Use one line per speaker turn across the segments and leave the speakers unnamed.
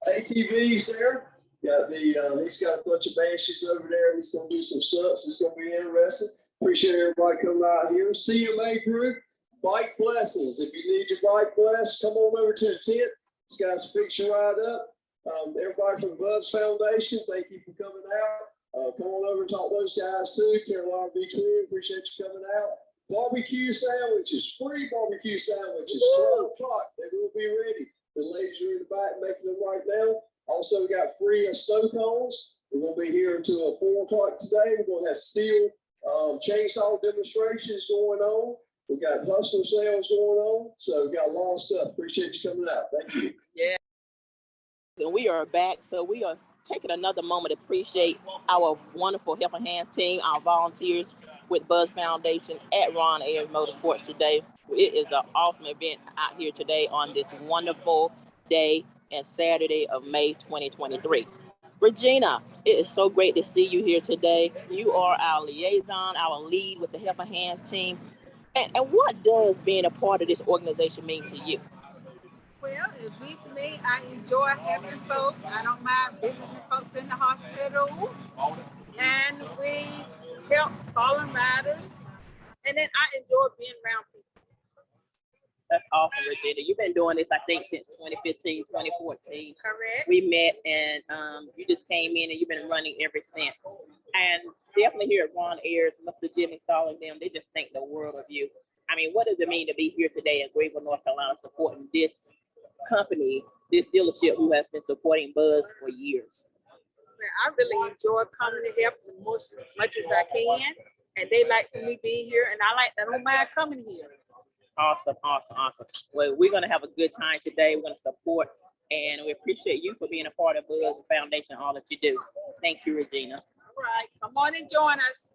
ATVs there. Got the he's got a bunch of banshees over there. He's gonna do some stunts. It's gonna be interesting. Appreciate everybody coming out here. CMA group, bike blessings. If you need your bike blessed, come on over to the tent. This guy's fix you right up. Everybody from B.U.D S Foundation, thank you for coming out. Come on over and talk to those guys too. Carolina Beach Wind, appreciate you coming out. Barbecue sandwiches, free barbecue sandwiches, 12 o'clock. They will be ready. The ladies are in the back making them right now. Also, we got free snow cones. We're going to be here until 4 o'clock today. We're going to have steel chainsaw demonstrations going on. We got hustler sales going on. So we got a lot of stuff. Appreciate you coming out. Thank you.
Yeah. And we are back. So we are taking another moment to appreciate our wonderful Helping Hands team, our volunteers with B.U.D S Foundation at Ron Ayers Motorsports today. It is an awesome event out here today on this wonderful day and Saturday of May 2023. Regina, it is so great to see you here today. You are our liaison, our lead with the Helping Hands team. And what does being a part of this organization mean to you?
Well, it means to me, I enjoy helping folks. I don't mind visiting folks in the hospital. And we help fallen riders. And then I enjoy being around people.
That's awesome, Regina. You've been doing this, I think, since 2015, 2014.
Correct.
We met and you just came in and you've been running ever since. And definitely here at Ron Ayers, Mr. Jimmy Stallings, they just think the world of you. I mean, what does it mean to be here today in Greenville, North Carolina, supporting this company, this dealership who has been supporting B.U.D S for years?
I really enjoy coming to help as much as I can. And they like for me being here, and I don't mind coming here.
Awesome, awesome, awesome. Well, we're going to have a good time today. We're going to support, and we appreciate you for being a part of B.U.D S Foundation, all that you do. Thank you, Regina.
All right, come on and join us.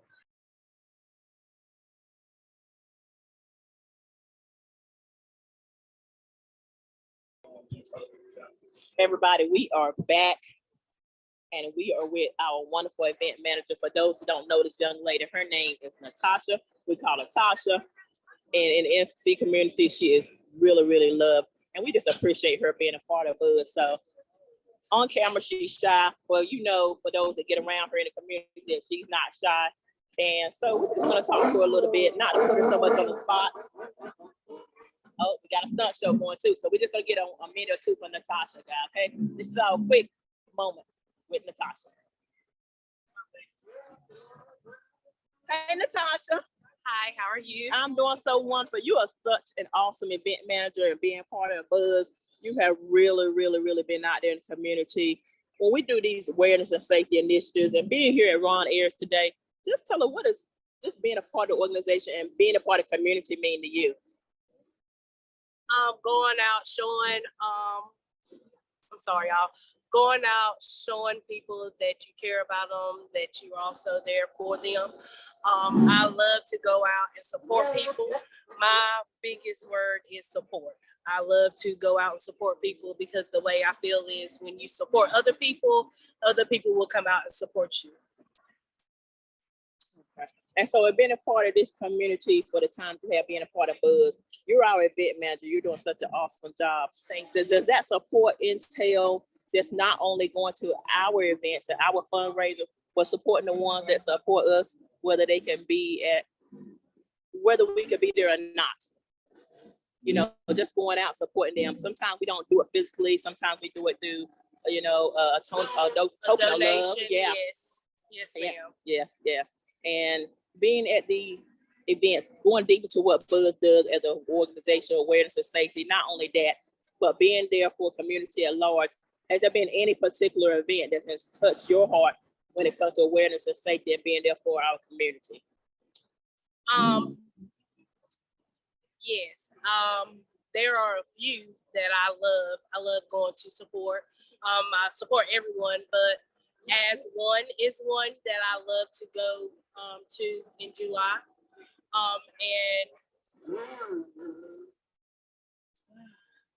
Everybody, we are back, and we are with our wonderful event manager. For those who don't know this young lady, her name is Natasha. We call her Tasha. And in the NC community, she is really, really loved. And we just appreciate her being a part of us. So on camera, she's shy. Well, you know, for those that get around her in the community, she's not shy. And so we're just going to talk to her a little bit, not to put her so much on the spot. Oh, we got a stunt show going too. So we're just going to get a minute or two from Natasha, guys. Okay, this is our quick moment with Natasha. Hey, Natasha.
Hi, how are you?
I'm doing so wonderful. You are such an awesome event manager, and being part of B.U.D S, you have really, really, really been out there in the community. When we do these awareness and safety initiatives and being here at Ron Ayers today, just tell her, what is just being a part of the organization and being a part of the community mean to you?
Going out showing, I'm sorry, y'all. Going out showing people that you care about them, that you're also there for them. I love to go out and support people. My biggest word is support. I love to go out and support people because the way I feel is when you support other people will come out and support you.
Okay. And so being a part of this community for the time you have being a part of B.U.D S, you're our event manager. You're doing such an awesome job. Does that support entail just not only going to our events and our fundraisers, but supporting the ones that support us, whether they can be at, whether we could be there or not? You know, just going out, supporting them. Sometimes we don't do it physically. Sometimes we do it through, you know, a token of love. Yeah.
Yes. Yes, ma'am.
Yes, yes. And being at the events, going deep into what B.U.D S does as an organization, awareness and safety, not only that, but being there for community at large. Has there been any particular event that has touched your heart when it comes to awareness and safety and being there for our community?
Yes. There are a few that I love. I love going to support. I support everyone, but as one is one that I love to go to in July. And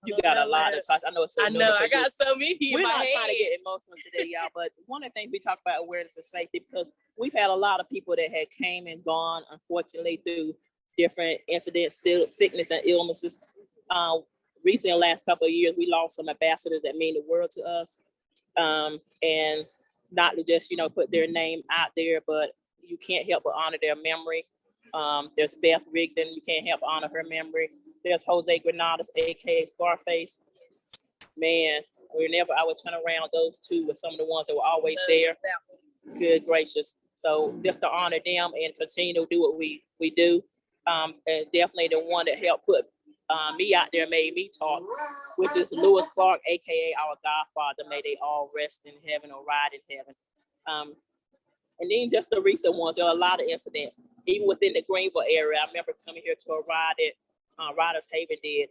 you got a lot of talk. I know it's so.
I know I got so many.
We're not trying to get emotional today, y'all, but one of the things we talk about awareness and safety, because we've had a lot of people that had came and gone, unfortunately, through different incidents, sickness and illnesses. recently, last couple of years, we lost some ambassadors that mean the world to us. And not to just, put their name out there, but you can't help but honor their memory. There's Beth Rigdon, you can't help but honor her memory. There's Jose Granados, aka Scarface. Man, whenever I would turn around, those two were some of the ones that were always there. Good gracious. So just to honor them and continue to do what we do. And definitely the one that helped put me out there, made me talk, which is Lewis Clark, aka our godfather. May they all rest in heaven or ride in heaven. And then just the recent ones, there are a lot of incidents, even within the Greenville area. I remember coming here to a ride that Riders Haven did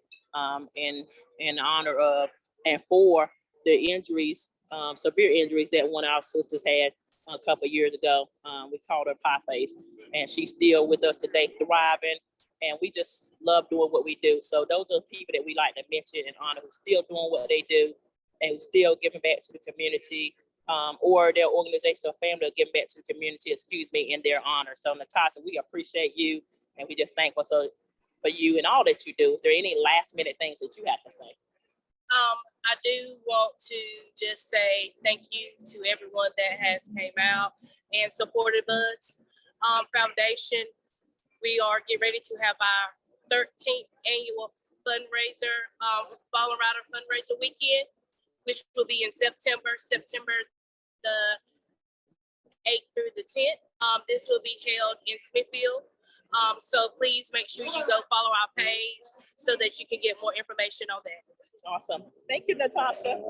in honor of and for the injuries, severe injuries that one of our sisters had a couple of years ago. We called her Pie Face, and she's still with us today, thriving. And we just love doing what we do. So those are people that we like to mention and honor, who's still doing what they do and who's still giving back to the community, or their organization or family are giving back to the community, in their honor. So Natasha, we appreciate you, and we just thankful for you and all that you do. Is there any last minute things that you have to say?
I do want to just say thank you to everyone that has came out and supported B.U.D S Foundation. We are getting ready to have our 13th annual fundraiser, Fallen Rider fundraiser weekend, which will be in September the 8th through the 10th. This will be held in Smithfield. So please make sure you go follow our page so that you can get more information on that.
Awesome. Thank you, Natasha.